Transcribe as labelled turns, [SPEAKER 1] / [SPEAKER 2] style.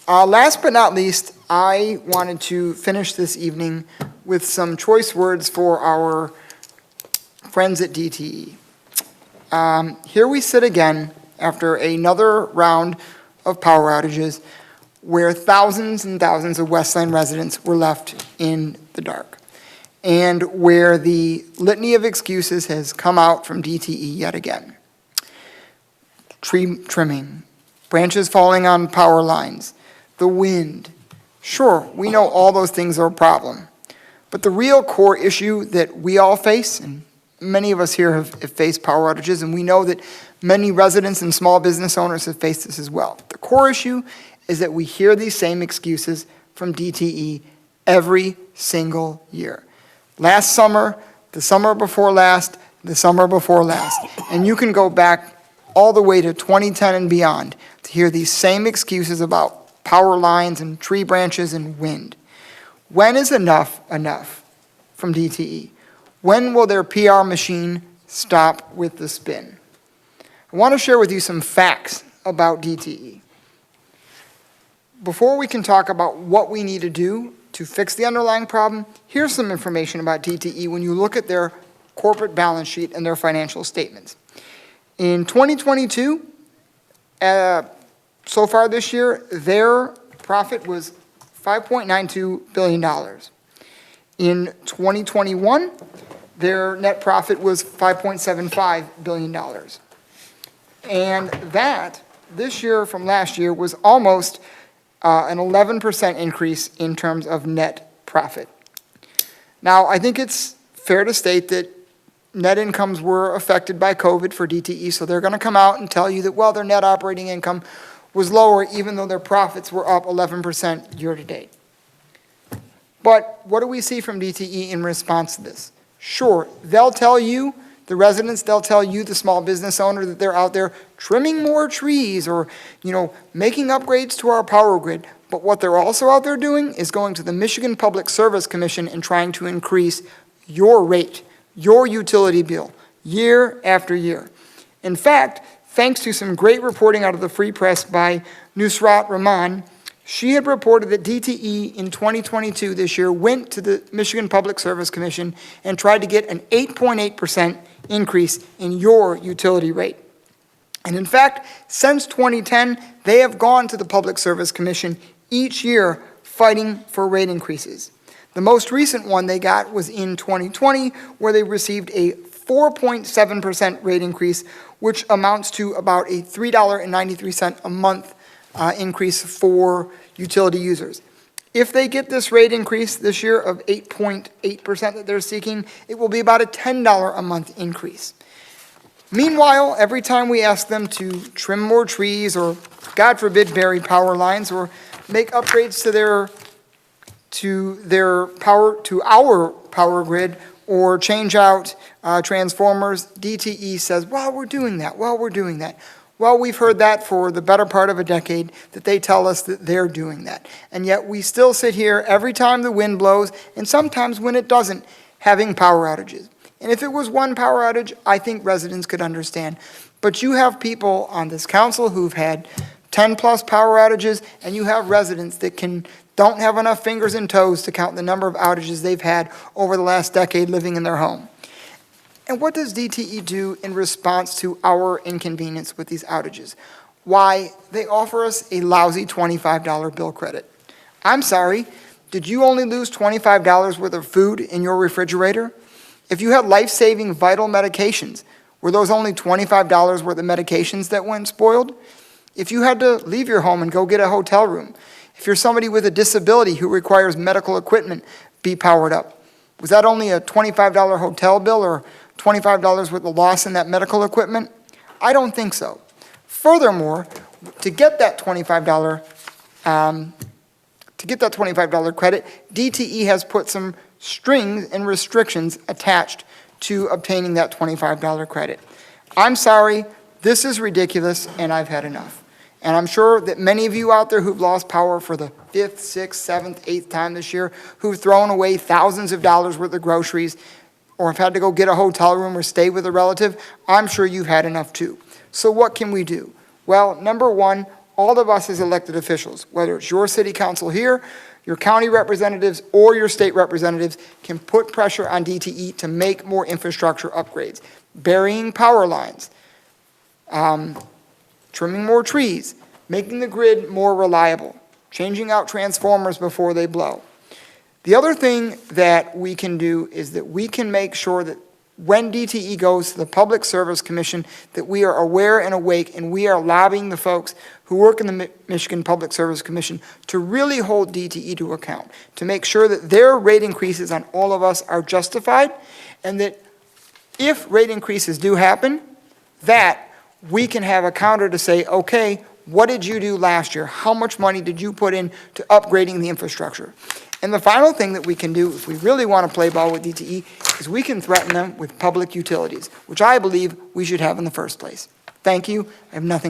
[SPEAKER 1] Last but not least, I wanted to finish this evening with some choice words for our friends at DTE. Here we sit again after another round of power outages where thousands and thousands of Westland residents were left in the dark, and where the litany of excuses has come out from DTE yet again. Tree trimming, branches falling on power lines, the wind. Sure, we know all those things are a problem, but the real core issue that we all face, and many of us here have faced power outages, and we know that many residents and small business owners have faced this as well. The core issue is that we hear these same excuses from DTE every single year. Last summer, the summer before last, the summer before last, and you can go back all the way to 2010 and beyond to hear these same excuses about power lines and tree branches and wind. When is enough enough from DTE? When will their PR machine stop with the spin? I want to share with you some facts about DTE. Before we can talk about what we need to do to fix the underlying problem, here's some information about DTE when you look at their corporate balance sheet and their financial statements. In 2022, so far this year, their profit was $5.92 billion. In 2021, their net profit was $5.75 billion. And that, this year from last year, was almost an 11% increase in terms of net profit. Now, I think it's fair to state that net incomes were affected by COVID for DTE, so they're going to come out and tell you that, well, their net operating income was lower even though their profits were up 11% year to date. But what do we see from DTE in response to this? Sure, they'll tell you, the residents, they'll tell you, the small business owner, that they're out there trimming more trees or, making upgrades to our power grid. But what they're also out there doing is going to the Michigan Public Service Commission and trying to increase your rate, your utility bill, year after year. In fact, thanks to some great reporting out of the Free Press by Nusrat Rahman, she had reported that DTE in 2022 this year went to the Michigan Public Service Commission and tried to get an 8.8% increase in your utility rate. And in fact, since 2010, they have gone to the Public Service Commission each year fighting for rate increases. The most recent one they got was in 2020, where they received a 4.7% rate increase, which amounts to about a $3.93 a month increase for utility users. If they get this rate increase this year of 8.8% that they're seeking, it will be about a $10 a month increase. Meanwhile, every time we ask them to trim more trees or, God forbid, bury power lines or make upgrades to our power grid or change out transformers, DTE says, well, we're doing that. Well, we've heard that for the better part of a decade, that they tell us that they're doing that. And yet we still sit here every time the wind blows, and sometimes when it doesn't, having power outages. And if it was one power outage, I think residents could understand. But you have people on this council who've had 10-plus power outages, and you have residents that don't have enough fingers and toes to count the number of outages they've had over the last decade living in their home. And what does DTE do in response to our inconvenience with these outages? Why, they offer us a lousy $25 bill credit. I'm sorry, did you only lose $25 worth of food in your refrigerator? If you had life-saving vital medications, were those only $25 worth of medications that went spoiled? If you had to leave your home and go get a hotel room, if you're somebody with a disability who requires medical equipment be powered up, was that only a $25 hotel bill or $25 worth of loss in that medical equipment? I don't think so. Furthermore, to get that $25 credit, DTE has put some strings and restrictions attached to obtaining that $25 credit. I'm sorry, this is ridiculous, and I've had enough. And I'm sure that many of you out there who've lost power for the 5th, 6th, 7th, 8th time this year, who've thrown away thousands of dollars worth of groceries, or have had to go get a hotel room or stay with a relative, I'm sure you've had enough too. So what can we do? Well, number one, all of us as elected officials, whether it's your city council here, your county representatives, or your state representatives, can put pressure on DTE to make more infrastructure upgrades, burying power lines, trimming more trees, making the grid more reliable, changing out transformers before they blow. The other thing that we can do is that we can make sure that when DTE goes to the Public Service Commission, that we are aware and awake, and we are lobbying the folks who work in the Michigan Public Service Commission to really hold DTE to account, to make sure that their rate increases on all of us are justified, and that if rate increases do happen, that we can have a counter to say, okay, what did you do last year? How much money did you put in to upgrading the infrastructure? And the final thing that we can do, if we really want to play ball with DTE, is we can threaten them with public utilities, which I believe we should have in the first place. Thank you. I have nothing.